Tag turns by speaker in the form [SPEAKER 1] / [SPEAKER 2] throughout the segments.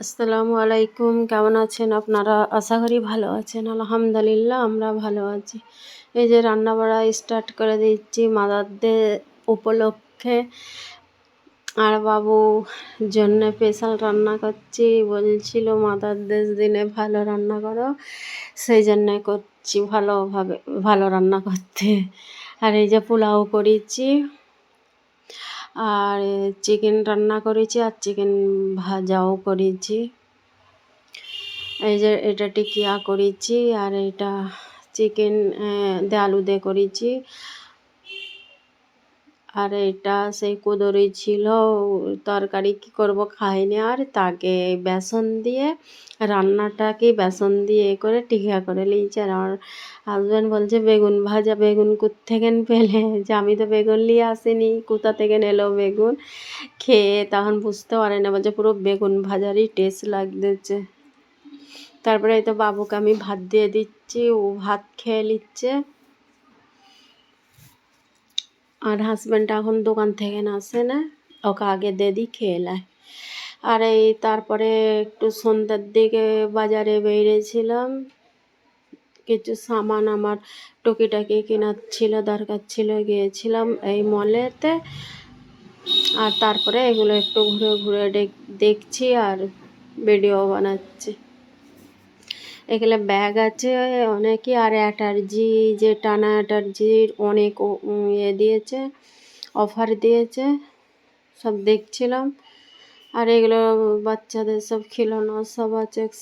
[SPEAKER 1] আসসালামু আলাইকুম। কেমন আছেন আপনারা? আশা করি ভালো আছেন। আলহামদুলিল্লাহ আমরা ভালো আছি। এই যে রান্না বাড়া স্টার্ট করে দিচ্ছি মাদার ডে উপলক্ষে। আর বাবু জন্য স্পেশাল রান্না করছি। বলছিল মাদার ডে দিনে ভালো রান্না করো, সেই জন্যে করছি ভালোভাবে, ভালো রান্না করতে। আর এই যে পোলাও করেছি, আর চিকেন রান্না করেছি, আর চিকেন ভাজাও করেছি। এই যে এটা টিকিয়া করেছি, আর এটা চিকেন আলু দিয়ে করেছি। আর এটা সেই কুদরি ছিল, তরকারি কি করব খাইনি, আর তাকে বেসন দিয়ে রান্নাটাকে বেসন দিয়ে করে টিকিয়া করে নিয়েছি। আর আমার হাজব্যান্ড বলছে বেগুন ভাজা, বেগুন কোত্থেকে পেলে, যে আমি তো বেগুন নিয়ে আসিনি, কোথা থেকে এলো বেগুন। খেয়ে তখন বুঝতে পারে না, বলছে পুরো বেগুন ভাজারই টেস্ট লাগতেছে। তারপরে এই তো বাবুকে আমি ভাত দিয়ে দিচ্ছি, ও ভাত খেয়ে নিচ্ছে। আর হাজব্যান্ড এখন দোকান থেকে আসে না, ওকে আগে দিয়ে দিই খেয়ে নেয়। আর এই তারপরে একটু সন্ধ্যার দিকে বাজারে বেরিয়েছিলাম, কিছু সামান আমার টুকিটাকি কেনার ছিল, দরকার ছিল, গিয়েছিলাম এই মলেতে। আর তারপরে এগুলো একটু ঘুরে ঘুরে দেখছি আর ভিডিও বানাচ্ছি। এগুলো ব্যাগ আছে অনেকই, আর অ্যাটার্জি, যে টানা অ্যাটার্জির অনেক দিয়েছে, অফার দিয়েছে, সব দেখছিলাম। আর এগুলো বাচ্চাদের সব খেলনা সব আছে, এক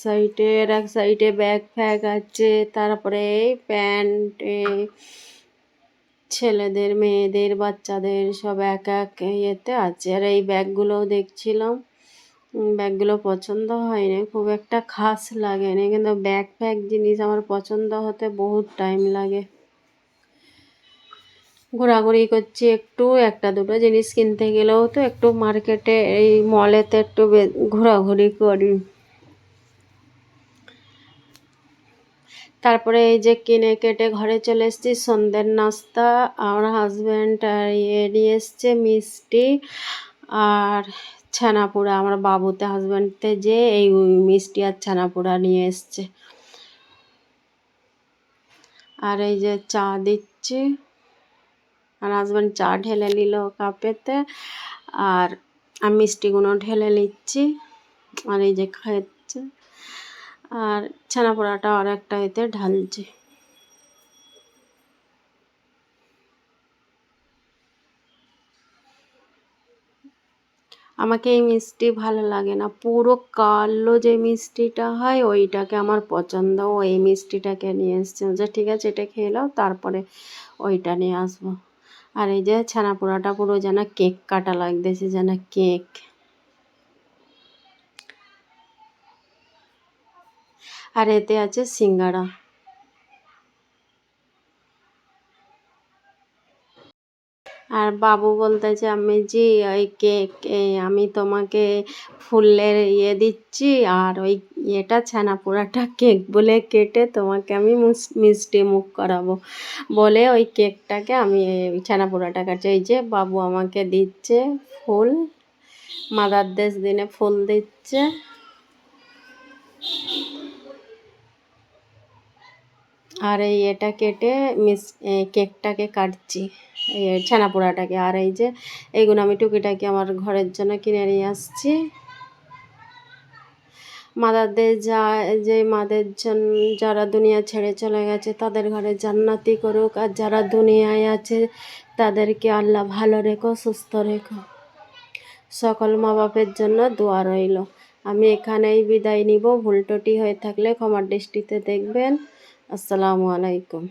[SPEAKER 1] সাইডে ব্যাগ ফ্যাগ আছে, তারপরে প্যান্ট, ছেলেদের মেয়েদের বাচ্চাদের সব এক এক ইয়েতে আছে। আর এই ব্যাগগুলোও দেখছিলাম, ব্যাগগুলো পছন্দ হয়নি, খুব একটা খাস লাগেনি, কিন্তু ব্যাগ ফ্যাগ জিনিস আমার পছন্দ হতে বহুত টাইম লাগে। ঘোরাঘুরি করছি একটু, একটা দুটো জিনিস কিনতে গেলেও তো একটু মার্কেটে এই মলেতে একটু ঘোরাঘুরি করি। তারপরে এই যে কিনে কেটে ঘরে চলে এসেছি, সন্ধ্যের নাস্তা। আমার হাজব্যান্ড আর নিয়ে এসছে মিষ্টি আর ছানাপোড়া। আমার বাবুতে হাজব্যান্ডতে যে এই মিষ্টি আর ছানাপোড়া নিয়ে এসছে। আর এই যে চা দিচ্ছি, আর হাজব্যান্ড চা ঢেলে নিল কাপেতে, আর আমি মিষ্টিগুলো ঢেলে নিচ্ছি। আর এই যে খাচ্ছে, আর ছানাপোড়াটা আর একটা এতে ঢালছি। আমাকে এই মিষ্টি ভালো লাগে না, পুরো কালো যে মিষ্টিটা হয় ওইটাকে আমার পছন্দ। ও এই মিষ্টিটাকে নিয়ে এসছে, যে ঠিক আছে এটা খেয়ে নাও, তারপরে ওইটা নিয়ে আসবো। আর এই যে ছানাপোড়াটা পুরো যেন কেক কাটা লাগতেছে, যেন কেক। আর এতে আছে সিঙ্গাড়া। আর বাবু বলতেছে আমি জি ওই কেক, আমি তোমাকে ফুলের দিচ্ছি, আর ওই ছানাপোড়াটা কেক বলে কেটে তোমাকে আমি মিষ্টি মুখ করাবো বলে ওই কেকটাকে আমি ছানাপোড়াটা কাটছে। এই যে বাবু আমাকে দিচ্ছে ফুল, মাদার ডে দিনে ফুল দিচ্ছে। আর এটা কেটে কেকটাকে কাটছি, এই ছানাপোড়াটাকে। আর এই যে এইগুলো আমি টুকিটাকি আমার ঘরের জন্য কিনে নিয়ে আসছি। মাদারদের যে মাদের জন্য যারা দুনিয়া ছেড়ে চলে গেছে তাদের ঘরে জান্নাতি করুক, আর যারা দুনিয়ায় আছে তাদেরকে আল্লাহ ভালো রেখো, সুস্থ রেখো। সকল মা বাপের জন্য দোয়া রইল। আমি এখানেই বিদায় নিব, ভুল ত্রুটি হয়ে থাকলে ক্ষমার দৃষ্টিতে দেখবেন। আসসালামু আলাইকুম।